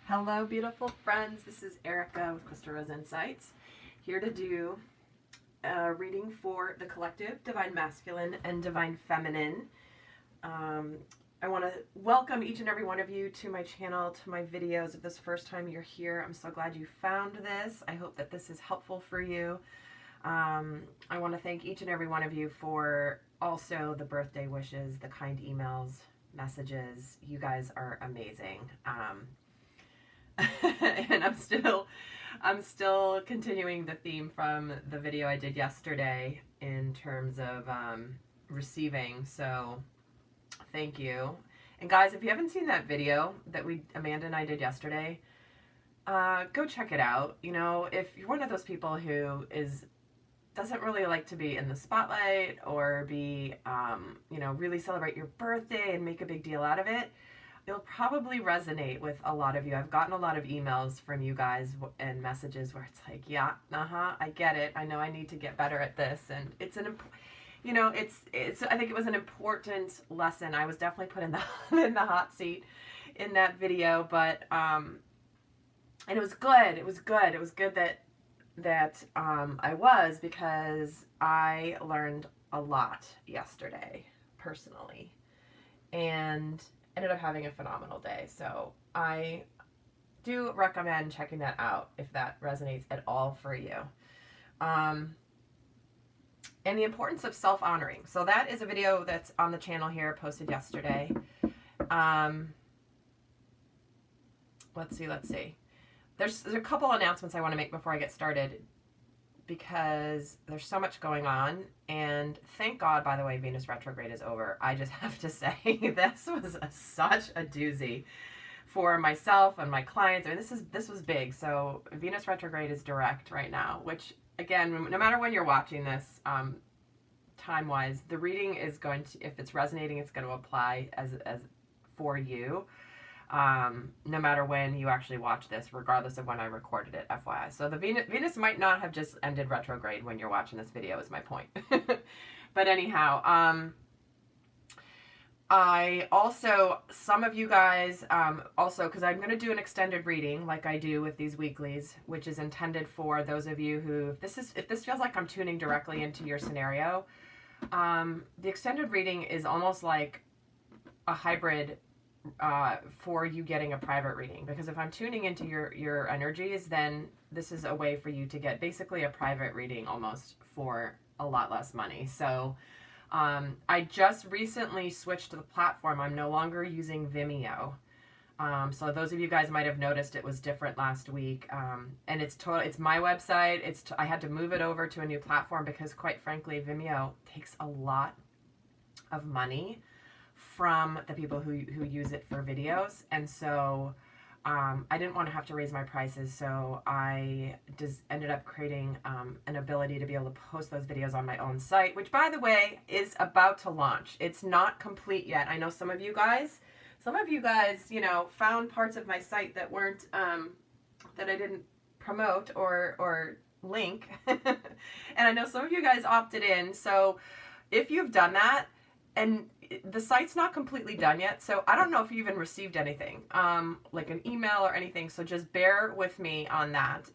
Hello, beautiful friends. This is Erica with Crystal Rose Insights, here to do a reading for the collective, Divine Masculine and Divine Feminine. I want to welcome each and every one of you to my channel, to my videos. If this is the first time you're here, I'm so glad you found this. I hope that this is helpful for you. I want to thank each and every one of you for also the birthday wishes, the kind emails, messages. You guys are amazing. And I'm still continuing the theme from the video I did yesterday in terms of receiving. So thank you. And guys, if you haven't seen that video that Amanda and I did yesterday, go check it out. You know, if you're one of those people who doesn't really like to be in the spotlight or be, really celebrate your birthday and make a big deal out of it, it'll probably resonate with a lot of you. I've gotten a lot of emails from you guys and messages where it's like, yeah, I get it. I know I need to get better at this. And it's I think it was an important lesson. I was definitely put in the hot seat in that video, but, and it was good. It was good. It was good that I was, because I learned a lot yesterday personally and ended up having a phenomenal day. So I do recommend checking that out if that resonates at all for you. And the importance of self-honoring. So that is a video that's on the channel here, posted yesterday. Let's see. There's a couple announcements I want to make before I get started, because there's so much going on. And thank God, by the way, Venus retrograde is over. I just have to say, this was such a doozy for myself and my clients. I mean, this was big. So Venus retrograde is direct right now, which, again, no matter when you're watching this, time-wise, the reading is going to, if it's resonating, it's going to apply as for you. No matter when you actually watch this, regardless of when I recorded it, FYI. So the Venus might not have just ended retrograde when you're watching this video, is my point. But anyhow, I also, some of you guys, because I'm going to do an extended reading like I do with these weeklies, which is intended for those of you who, if this feels like I'm tuning directly into your scenario, the extended reading is almost like a hybrid for you getting a private reading, because if I'm tuning into your energies, then this is a way for you to get basically a private reading almost for a lot less money. So I just recently switched to the platform. I'm no longer using Vimeo. So those of you guys might have noticed it was different last week. And it's my website. I had to move it over to a new platform because, quite frankly, Vimeo takes a lot of money from the people who use it for videos. And so I didn't want to have to raise my prices, so I just ended up creating an ability to be able to post those videos on my own site, which, by the way, is about to launch. It's not complete yet. I know some of you guys, found parts of my site that weren't, that I didn't promote or link. And I know some of you guys opted in. So if you've done that, and the site's not completely done yet, so I don't know if you even received anything, like an email or anything, so just bear with me on that.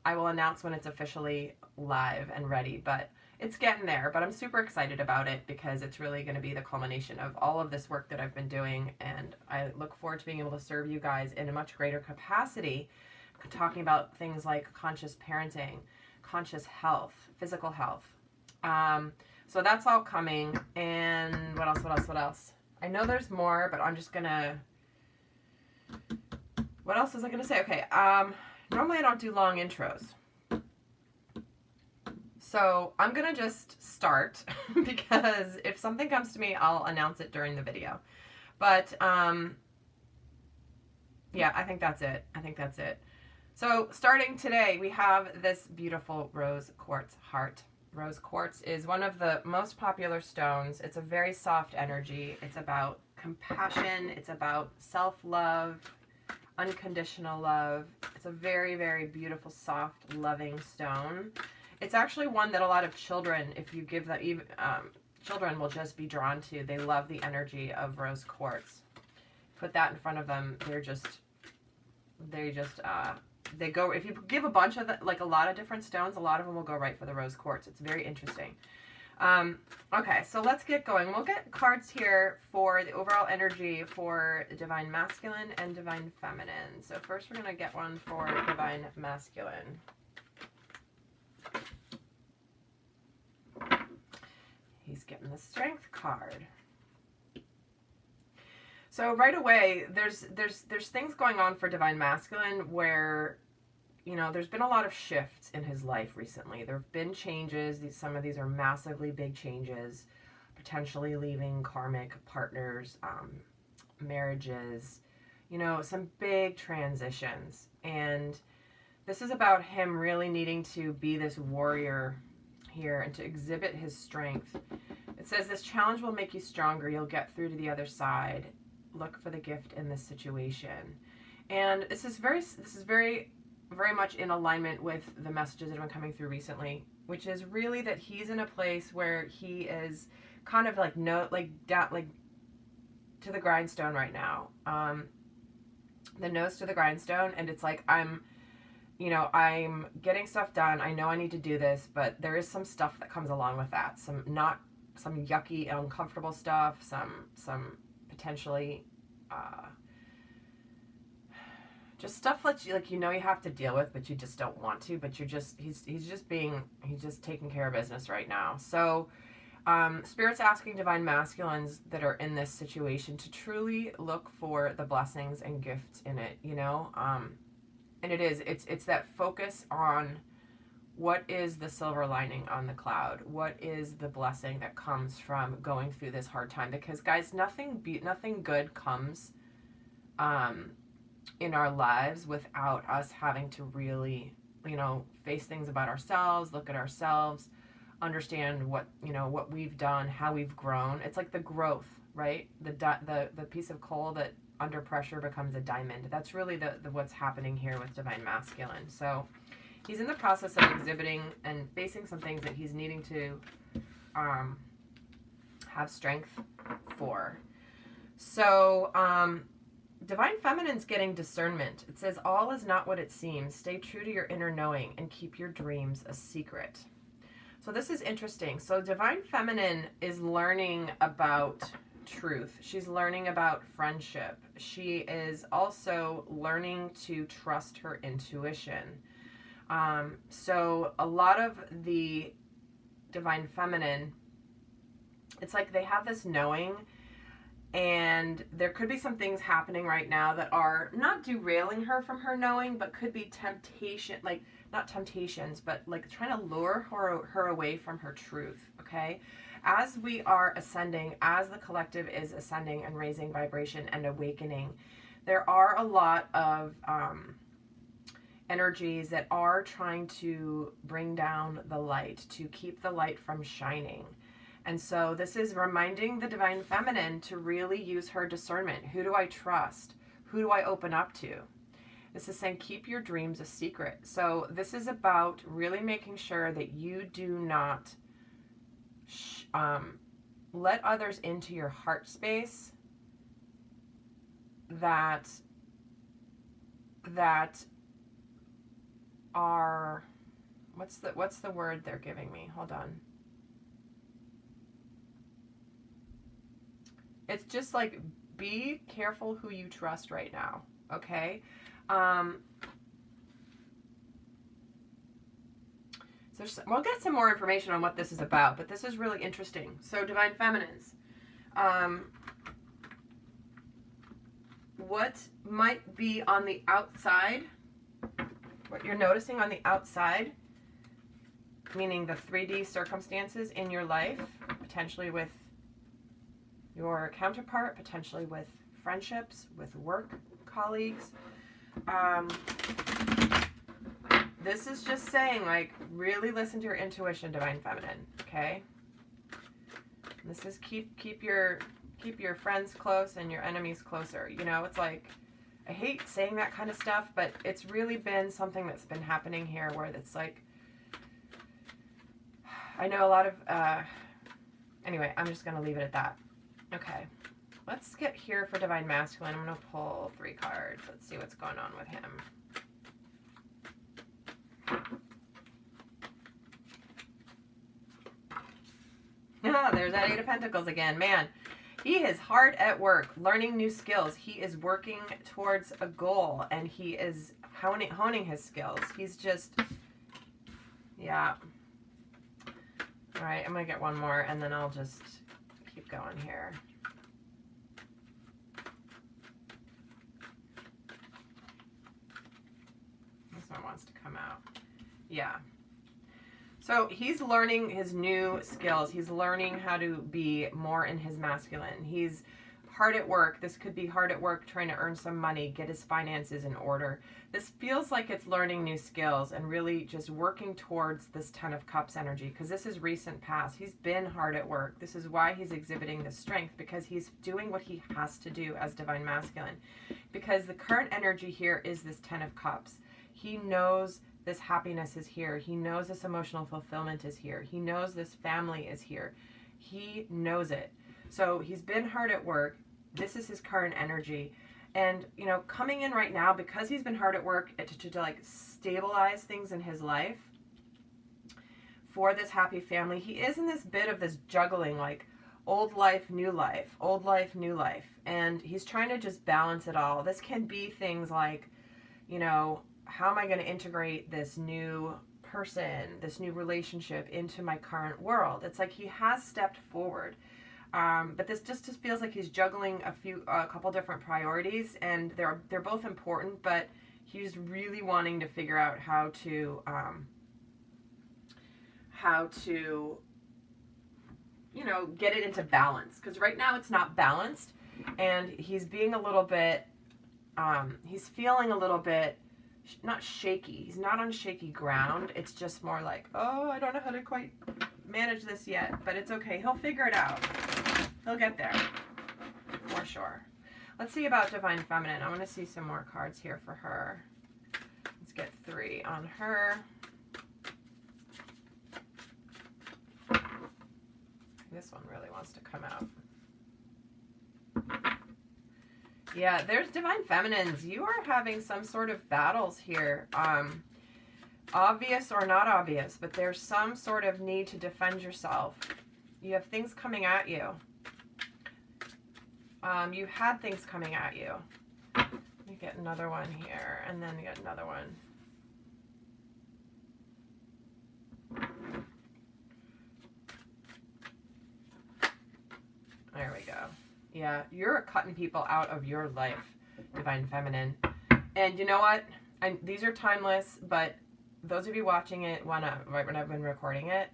I will announce when it's officially live and ready, but it's getting there. But I'm super excited about it because it's really going to be the culmination of all of this work that I've been doing, and I look forward to being able to serve you guys in a much greater capacity, talking about things like conscious parenting, conscious health, physical health. So that's all coming. And what else? I know there's more, but I'm just gonna, what else was I gonna say? Okay, normally I don't do long intros. So I'm gonna just start because if something comes to me, I'll announce it during the video. But, yeah, I think that's it. So starting today, we have this beautiful rose quartz heart. Rose quartz is one of the most popular stones. It's a very soft energy. It's about compassion. It's about self-love, unconditional love. It's a very, very beautiful, soft, loving stone. It's actually one that a lot of children, if you give them, children will just be drawn to. They love the energy of rose quartz. Put that in front of them, they're just they just, they go, if you give a bunch of, like a lot of different stones, a lot of them will go right for the rose quartz. It's very interesting. Okay, so let's get going. We'll get cards here for the overall energy for divine masculine and divine feminine. So first we're going to get one for divine masculine. He's getting the strength card. So right away, there's things going on for divine masculine where, you know, there's been a lot of shifts in his life recently. There have been changes. Some of these are massively big changes, potentially leaving karmic partners, marriages, you know, some big transitions. And this is about him really needing to be this warrior here and to exhibit his strength. It says this challenge will make you stronger. You'll get through to the other side. Look for the gift in this situation. And this is very much in alignment with the messages that have been coming through recently, which is really that he's in a place where he is kind of like to the grindstone right now. The nose to the grindstone, and it's like I'm getting stuff done. I know I need to do this, but there is some stuff that comes along with that. Some yucky, uncomfortable stuff, some potentially just stuff that you have to deal with, but you just don't want to. But he's just taking care of business right now. So Spirit's asking divine masculines that are in this situation to truly look for the blessings and gifts in it, you know. And it's that focus on what is the silver lining on the cloud, what is the blessing that comes from going through this hard time. Because guys, nothing good comes in our lives without us having to really, you know, face things about ourselves, look at ourselves, understand what we've done, how we've grown. It's like the growth, right? The piece of coal that under pressure becomes a diamond. That's really the what's happening here with divine masculine. So he's in the process of exhibiting and facing some things that he's needing to have strength for. So divine feminine's getting discernment. It says, all is not what it seems. Stay true to your inner knowing and keep your dreams a secret. So this is interesting. So divine feminine is learning about truth. She's learning about friendship. She is also learning to trust her intuition. So a lot of the divine feminine, it's like they have this knowing, and there could be some things happening right now that are not derailing her from her knowing, but could be temptation, like not temptations, but like trying to lure her away from her truth. Okay. As we are ascending, as the collective is ascending and raising vibration and awakening, there are a lot of energies that are trying to bring down the light, to keep the light from shining. And so this is reminding the divine feminine to really use her discernment. Who do I trust? Who do I open up to? This is saying keep your dreams a secret. So this is about really making sure that you do not let others into your heart space that are, what's the word they're giving me? Hold on. It's just like, be careful who you trust right now. Okay. So we'll get some more information on what this is about, but this is really interesting. So divine feminines, what might be on the outside, what you're noticing on the outside, meaning the 3D circumstances in your life, potentially with your counterpart, potentially with friendships, with work colleagues. This is just saying, like, really listen to your intuition, divine feminine, okay? This is keep your friends close and your enemies closer. You know, it's like, I hate saying that kind of stuff, but it's really been something that's been happening here where it's like, I know a lot of, anyway, I'm just going to leave it at that. Okay. Let's get here for Divine Masculine. I'm going to pull 3 cards. Let's see what's going on with him. Ah, there's that 8 of Pentacles again. Man, he is hard at work, learning new skills. He is working towards a goal, and he is honing his skills. He's just, yeah. All right, I'm going to get one more, and then I'll just keep going here. This one wants to come out. Yeah. So he's learning his new skills. He's learning how to be more in his masculine. He's hard at work. This could be hard at work trying to earn some money, get his finances in order. This feels like it's learning new skills and really just working towards this 10 of Cups energy, because this is recent past. He's been hard at work. This is why he's exhibiting this strength, because he's doing what he has to do as Divine Masculine. Because the current energy here is this 10 of Cups. He knows this happiness is here. He knows this emotional fulfillment is here. He knows this family is here. He knows it. So he's been hard at work. This is his current energy. And, you know, coming in right now, because he's been hard at work to like stabilize things in his life for this happy family, he is in this bit of this juggling, like old life, new life, old life, new life. And he's trying to just balance it all. This can be things like, you know, how am I going to integrate this new person, this new relationship into my current world? It's like he has stepped forward. But this just feels like he's juggling a couple different priorities, and they're both important, but he's really wanting to figure out how to you know, get it into balance, because right now it's not balanced, and he's being a little bit he's feeling a little bit not shaky. He's not on shaky ground. It's just more like, oh, I don't know how to quite manage this yet, but it's okay. He'll figure it out. He'll get there for sure. Let's see about Divine Feminine. I want to see some more cards here for her. Let's get 3 on her. This one really wants to come out. Yeah, there's Divine Feminines. You are having some sort of battles here. Obvious or not obvious, but there's some sort of need to defend yourself. You have things coming at you. You had things coming at you. Let me get another one here, and then get another one. There we go. Yeah, you're cutting people out of your life, Divine Feminine. And you know what? These are timeless, but those of you watching it, right when I've been recording it,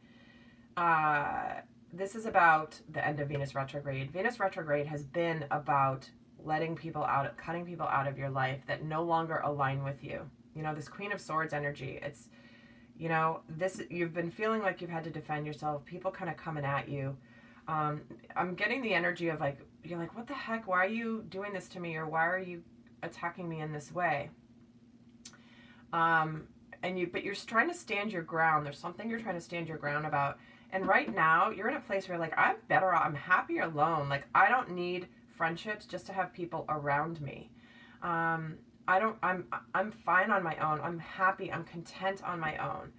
this is about the end of Venus retrograde. Venus retrograde has been about letting people out, cutting people out of your life that no longer align with you. You know, this Queen of Swords energy, it's, you know, this, you've been feeling like you've had to defend yourself, people kind of coming at you. I'm getting the energy of like, you're like, what the heck? Why are you doing this to me? Or why are you attacking me in this way? But you're trying to stand your ground. There's something you're trying to stand your ground about. And right now you're in a place where like, I'm better off. I'm happier alone. Like I don't need friendships just to have people around me. I'm fine on my own. I'm happy. I'm content on my own.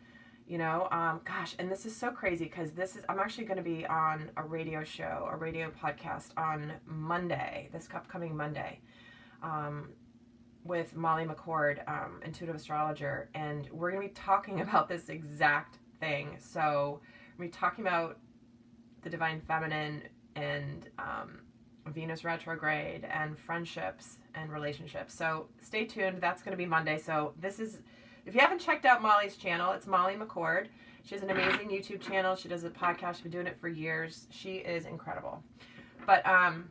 You know, gosh, and this is so crazy because I'm actually going to be on a radio show, a radio podcast on Monday, this upcoming Monday, with Molly McCord, intuitive astrologer, and we're going to be talking about this exact thing. So we're going to be talking about the Divine Feminine and Venus retrograde and friendships and relationships. So stay tuned. That's going to be Monday. So if you haven't checked out Molly's channel, it's Molly McCord. She has an amazing YouTube channel. She does a podcast. She's been doing it for years. She is incredible. But I'll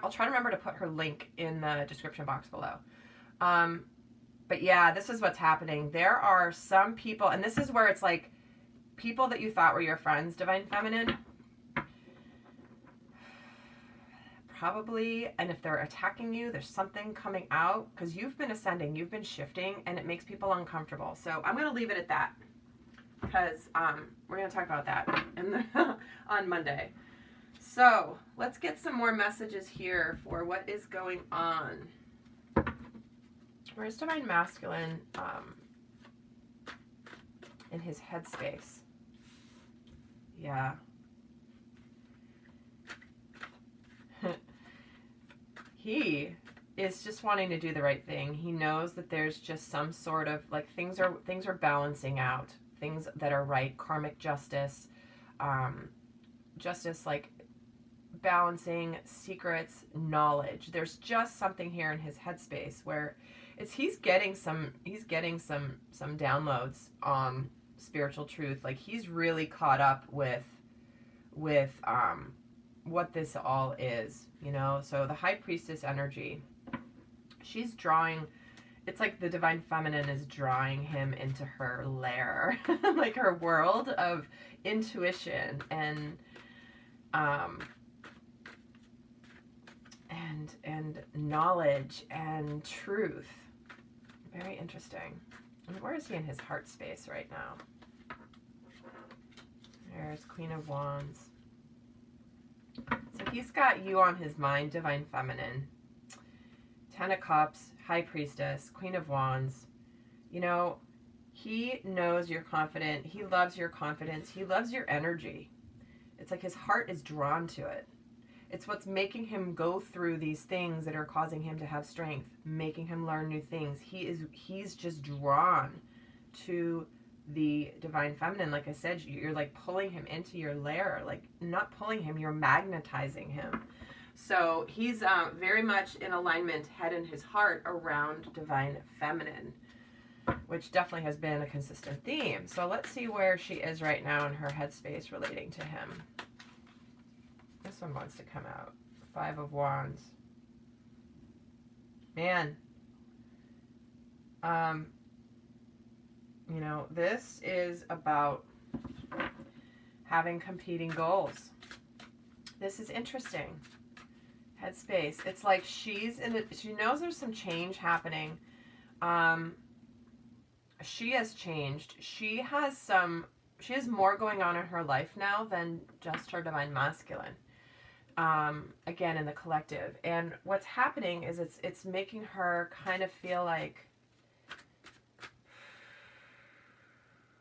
try to remember to put her link in the description box below. But yeah, this is what's happening. There are some people, and this is where it's like people that you thought were your friends, Divine Feminine. Probably, and if they're attacking you, there's something coming out because you've been ascending, you've been shifting, and it makes people uncomfortable. So I'm going to leave it at that because we're going to talk about that on Monday. So let's get some more messages here for what is going on. Where's Divine Masculine in his headspace? Yeah. He is just wanting to do the right thing. He knows that there's just some sort of, like, things are balancing out, things that are right, karmic justice, justice, like balancing, secrets, knowledge. There's just something here in his headspace where he's getting some downloads on spiritual truth. Like, he's really caught up with what this all is, you know. So the High Priestess energy, she's drawing, it's like the Divine Feminine is drawing him into her lair, like her world of intuition and knowledge and truth. Very interesting. And where is he in his heart space right now? There's Queen of Wands. So he's got you on his mind, Divine Feminine. 10 of Cups, High Priestess, Queen of Wands. You know, he knows you're confident. He loves your confidence. He loves your energy. It's like his heart is drawn to it. It's what's making him go through these things that are causing him to have strength, making him learn new things. He's just drawn to the Divine Feminine. Like I said, you're like pulling him into your lair. Like, not pulling him, you're magnetizing him. So he's very much in alignment, head and his heart, around Divine Feminine, which definitely has been a consistent theme. So let's see where she is right now in her headspace relating to him. This one wants to come out. 5 of Wands. Man. You know, this is about having competing goals. This is interesting. Headspace. It's like she knows there's some change happening. She has changed. She has more going on in her life now than just her Divine Masculine. Again, in the collective. And what's happening is it's making her kind of feel like,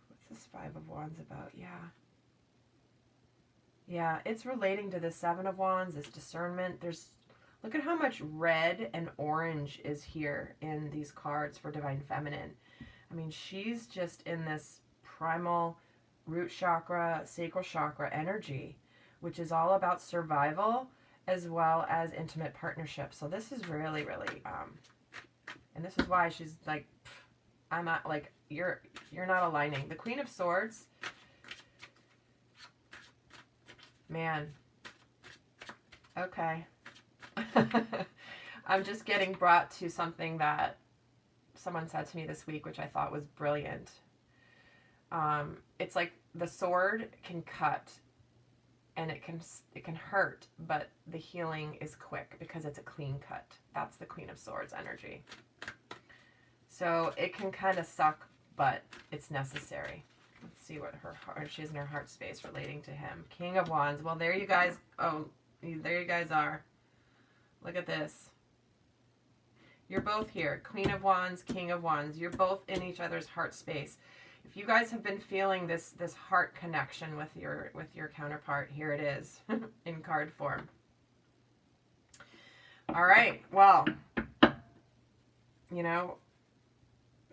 what's this 5 of Wands about? Yeah, it's relating to the 7 of Wands, this discernment. Look at how much red and orange is here in these cards for Divine Feminine. I mean, she's just in this primal root chakra, sacral chakra energy, which is all about survival as well as intimate partnership. So this is really, really, and this is why she's like, I'm not, like, you're not aligning. The Queen of Swords, man, okay. I'm just getting brought to something that someone said to me this week, which I thought was brilliant. It's like the sword can cut and it can hurt, but the healing is quick because it's a clean cut. That's the Queen of Swords energy. So it can kind of suck, but it's necessary. Let's see what she's in her heart space relating to him. King of Wands. Well, there you guys. Oh, there you guys are. Look at this. You're both here. Queen of Wands, King of Wands. You're both in each other's heart space. If you guys have been feeling this heart connection with your counterpart, here it is in card form. All right. Well, you know,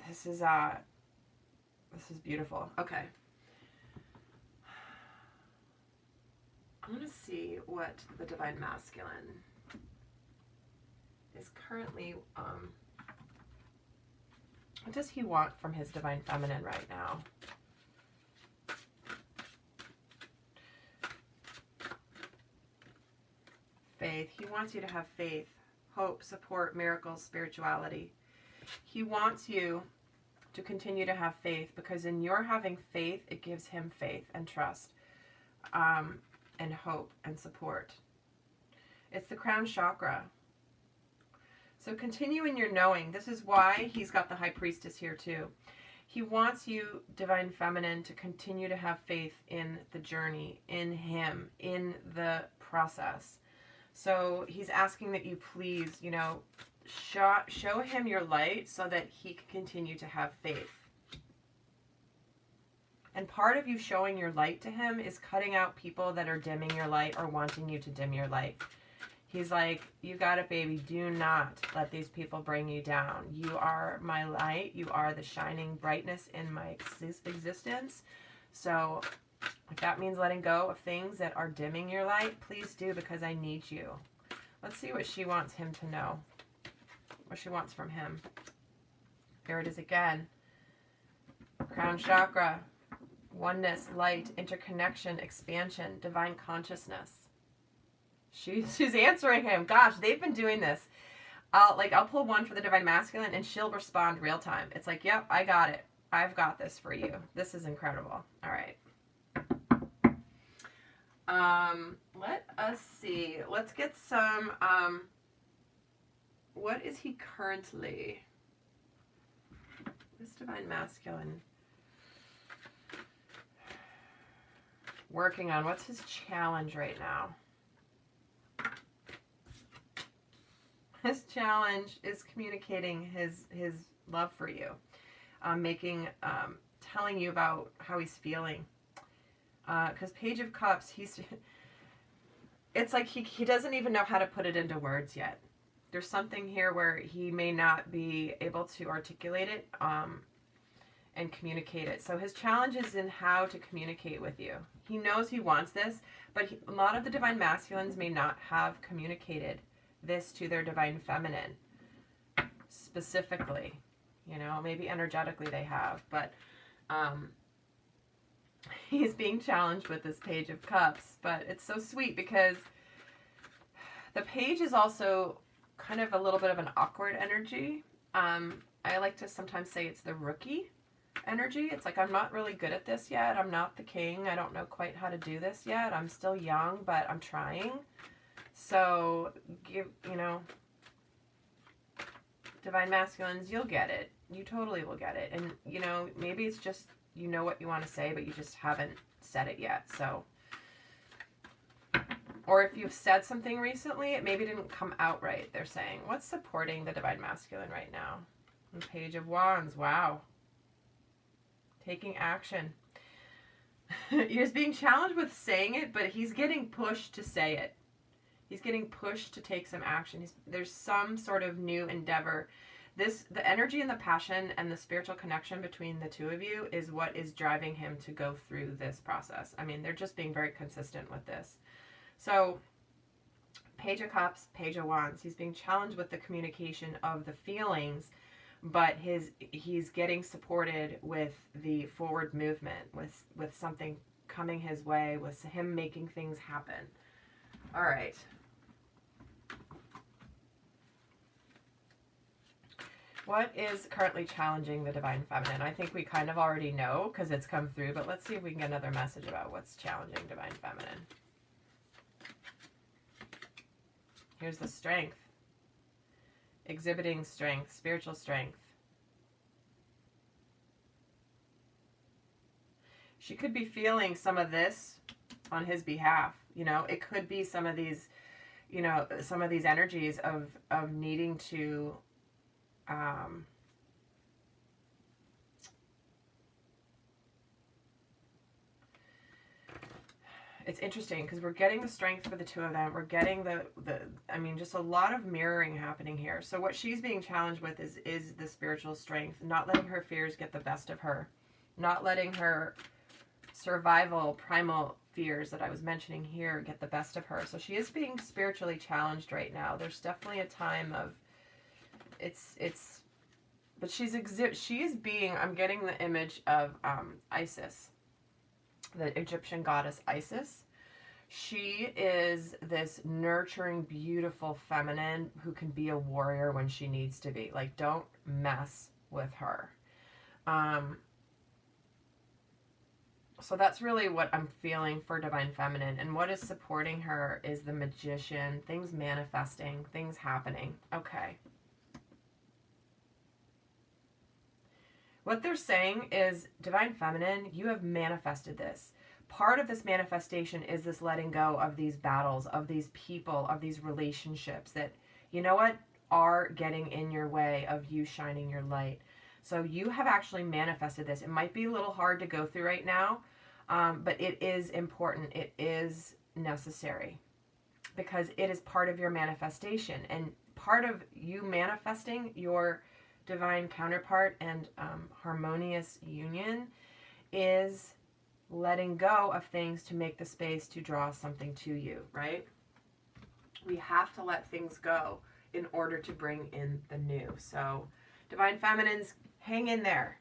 this is beautiful. Okay. I'm going to see what the Divine Masculine is currently, what does he want from his Divine Feminine right now? Faith. He wants you to have faith, hope, support, miracles, spirituality. He wants you to continue to have faith, because in your having faith, it gives him faith and trust, and hope and support. It's the crown chakra. So continue in your knowing. This is why he's got the High Priestess here too. He wants you, Divine Feminine, to continue to have faith in the journey, in him, in the process. So he's asking that you please, you know, show him your light so that he can continue to have faith. And part of you showing your light to him is cutting out people that are dimming your light or wanting you to dim your light. He's like, you got it, baby. Do not let these people bring you down. You are my light. You are the shining brightness in my existence. So if that means letting go of things that are dimming your light, please do, because I need you. Let's see what she wants him to know. What she wants from him. There it is again. Crown chakra. Oneness, light, interconnection, expansion, divine consciousness. She's answering him. Gosh, they've been doing this. I'll pull one for the divine masculine and she'll respond real time. It's like, yep, I got it. I've got this for you. This is incredible. All right. Let us see. Let's get some, what is he currently? This divine masculine working on. What's his challenge right now? His challenge is communicating his love for you, telling you about how he's feeling. Because Page of Cups, it's like he doesn't even know how to put it into words yet. There's something here where he may not be able to articulate it and communicate it. So his challenge is in how to communicate with you. He knows he wants this, but a lot of the divine masculines may not have communicated this to their divine feminine specifically. You know, maybe energetically they have, but he's being challenged with this Page of Cups. But it's so sweet because the page is also kind of a little bit of an awkward energy. I like to sometimes say it's the rookie energy. It's like, I'm not really good at this yet. I'm not the king. I don't know quite how to do this yet. I'm still young, but I'm trying. So, divine masculines, you'll get it. You totally will get it. And, maybe it's just, you know what you want to say, but you just haven't said it yet. So, or if you've said something recently, it maybe didn't come out right, they're saying. What's supporting the divine masculine right now? The Page of Wands, wow. Taking action. He's being challenged with saying it, but he's getting pushed to say it. He's getting pushed to take some action. There's some sort of new endeavor. The energy and the passion and the spiritual connection between the two of you is what is driving him to go through this process. I mean, they're just being very consistent with this. So, Page of Cups, Page of Wands. He's being challenged with the communication of the feelings, but he's getting supported with the forward movement, with something coming his way, with him making things happen. All right. What is currently challenging the divine feminine? I think we kind of already know because it's come through, but let's see if we can get another message about what's challenging divine feminine. Here's the strength. Exhibiting strength, spiritual strength. She could be feeling some of this on his behalf. It could be some of these, some of these energies of needing to it's interesting because we're getting the strength for the two of them. We're getting just a lot of mirroring happening here. So what she's being challenged with is the spiritual strength, not letting her fears get the best of her, not letting her survival, primal fears that I was mentioning here get the best of her. So she is being spiritually challenged right now. There's definitely a time of but she is being, I'm getting the image of Isis, the Egyptian goddess Isis. She is this nurturing, beautiful feminine who can be a warrior when she needs to be. Like, don't mess with her. So that's really what I'm feeling for divine feminine. And what is supporting her is the Magician, things manifesting, things happening. Okay. What they're saying is, divine feminine, you have manifested this. part of this manifestation is this letting go of these battles, of these people, of these relationships that, you know what, are getting in your way of you shining your light. So you have actually manifested this. It might be a little hard to go through right now, but it is important. It is necessary because it is part of your manifestation. And part of you manifesting your divine counterpart and harmonious union is letting go of things to make the space to draw something to you, right? We have to let things go in order to bring in the new. So, Divine Feminines, hang in there.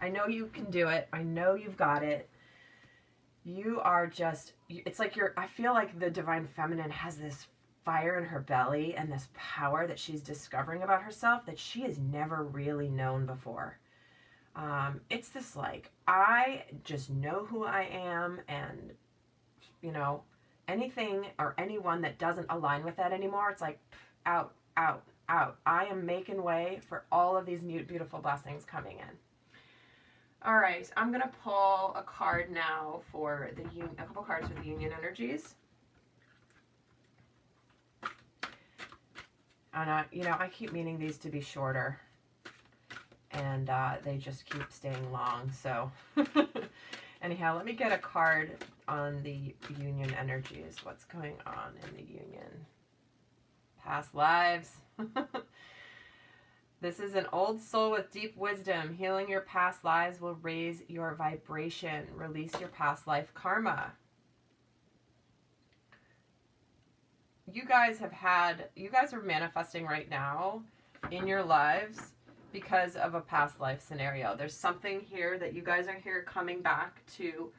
I know you can do it. I know you've got it. You are just, it's like I feel like the Divine Feminine has this fire in her belly and this power that she's discovering about herself that she has never really known before. It's this like, I just know who I am, and, you know, anything or anyone that doesn't align with that anymore, it's like, out, out, out. I am making way for all of these beautiful blessings coming in. All right, I'm going to pull a card now for a couple cards for the union energies. And, you know, I keep meaning these to be shorter. And they just keep staying long. So anyhow, let me get a card on the union energies. What's going on in the union? Past lives. This is an old soul with deep wisdom. Healing your past lives will raise your vibration. Release your past life karma. You guys are manifesting right now in your lives because of a past life scenario. There's something here that you guys are here coming back to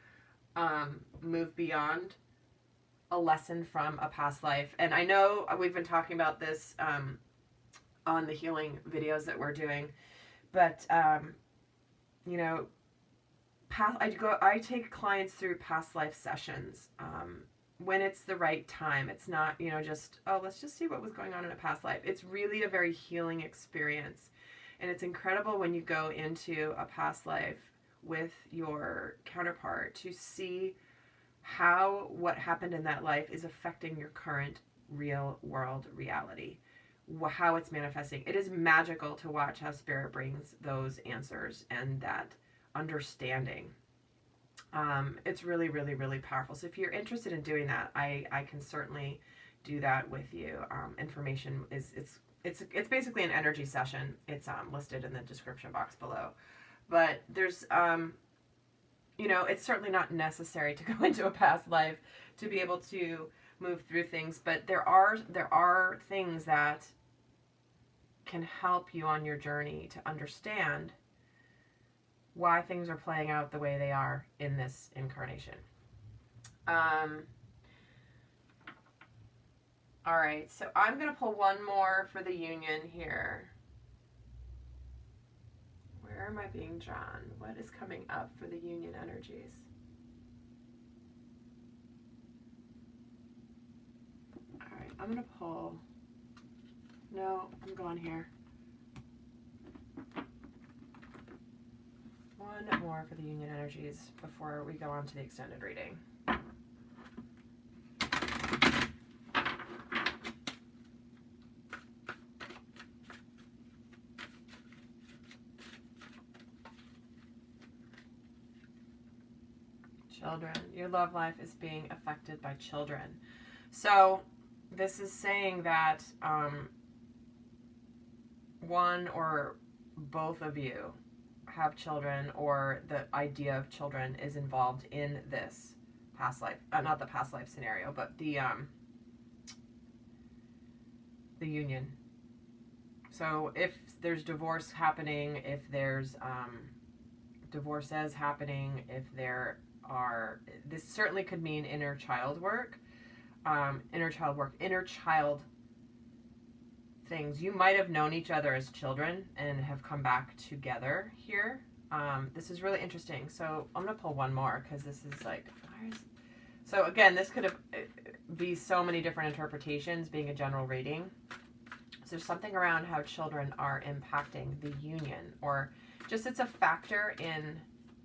move beyond a lesson from a past life. And I know we've been talking about this on the healing videos that we're doing, but you know, I take clients through past life sessions when it's the right time. It's not, you know, just, oh, let's just see what was going on in a past life. It's really a very healing experience. And it's incredible when you go into a past life with your counterpart to see how what happened in that life is affecting your current real world reality, how it's manifesting. It is magical to watch how Spirit brings those answers and that understanding. It's really, really, really powerful. So if you're interested in doing that, I can certainly do that with you. Information is, it's basically an energy session. It's listed in the description box below. But there's, you know, it's certainly not necessary to go into a past life to be able to move through things. But there are things that can help you on your journey to understand why things are playing out the way they are in this incarnation. All right, so I'm going to pull one more for the union here. Where am I being drawn? What is coming up for the union energies? All right, I'm going to pull. No, I'm going here. One more for the union energies before we go on to the extended reading. Children. Your love life is being affected by children. So this is saying that one or both of you have children, or the idea of children is involved in this past life, not the past life scenario, but the union. So if there's divorce happening, if there's divorces happening, if there are, this certainly could mean inner child work, inner child things. You might have known each other as children and have come back together here. This is really interesting. So I'm going to pull one more because this is like, so again, this could be so many different interpretations being a general reading. So there's something around how children are impacting the union, or just it's a factor in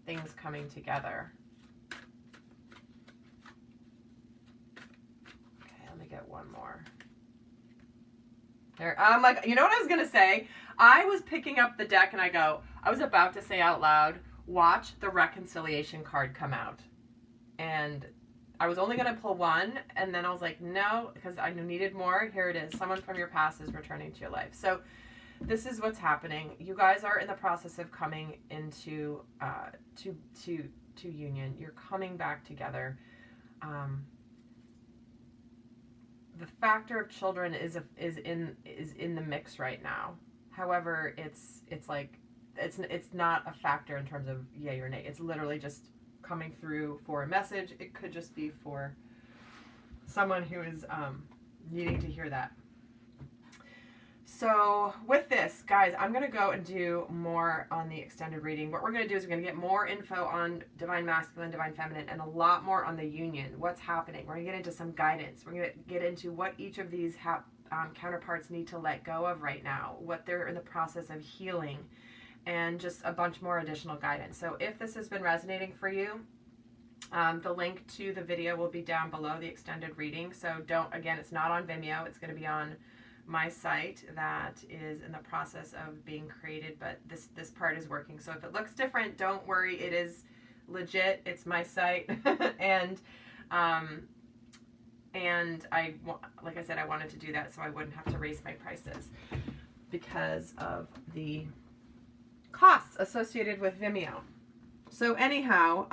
things coming together. get one more. There, I'm like, you know what I was going to say? I was picking up the deck and I was about to say out loud, watch the reconciliation card come out. And I was only going to pull one, and then I was like, no, because I needed more. Here it is. Someone from your past is returning to your life. So this is what's happening. You guys are in the process of coming into to union. You're coming back together. The factor of children is in the mix right now. However, it's not a factor in terms of yay or nay. It's literally just coming through for a message. It could just be for someone who is needing to hear that. So with this, guys, I'm going to go and do more on the extended reading. What we're going to do is we're going to get more info on divine masculine, divine feminine, and a lot more on the union. What's happening? We're going to get into some guidance. We're going to get into what each of these counterparts need to let go of right now, what they're in the process of healing, and just a bunch more additional guidance. So if this has been resonating for you, the link to the video will be down below the extended reading. So again, it's not on Vimeo. It's going to be on my site that is in the process of being created, but this part is working. So if it looks different, don't worry. It is legit. It's my site. and like I said, I wanted to do that so I wouldn't have to raise my prices because of the costs associated with Vimeo. So anyhow,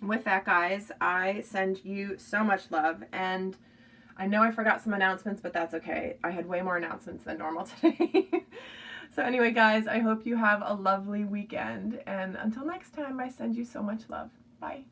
with that, guys, I send you so much love, and I know I forgot some announcements, but that's okay. I had way more announcements than normal today. So anyway, guys, I hope you have a lovely weekend, and until next time, I send you so much love. Bye.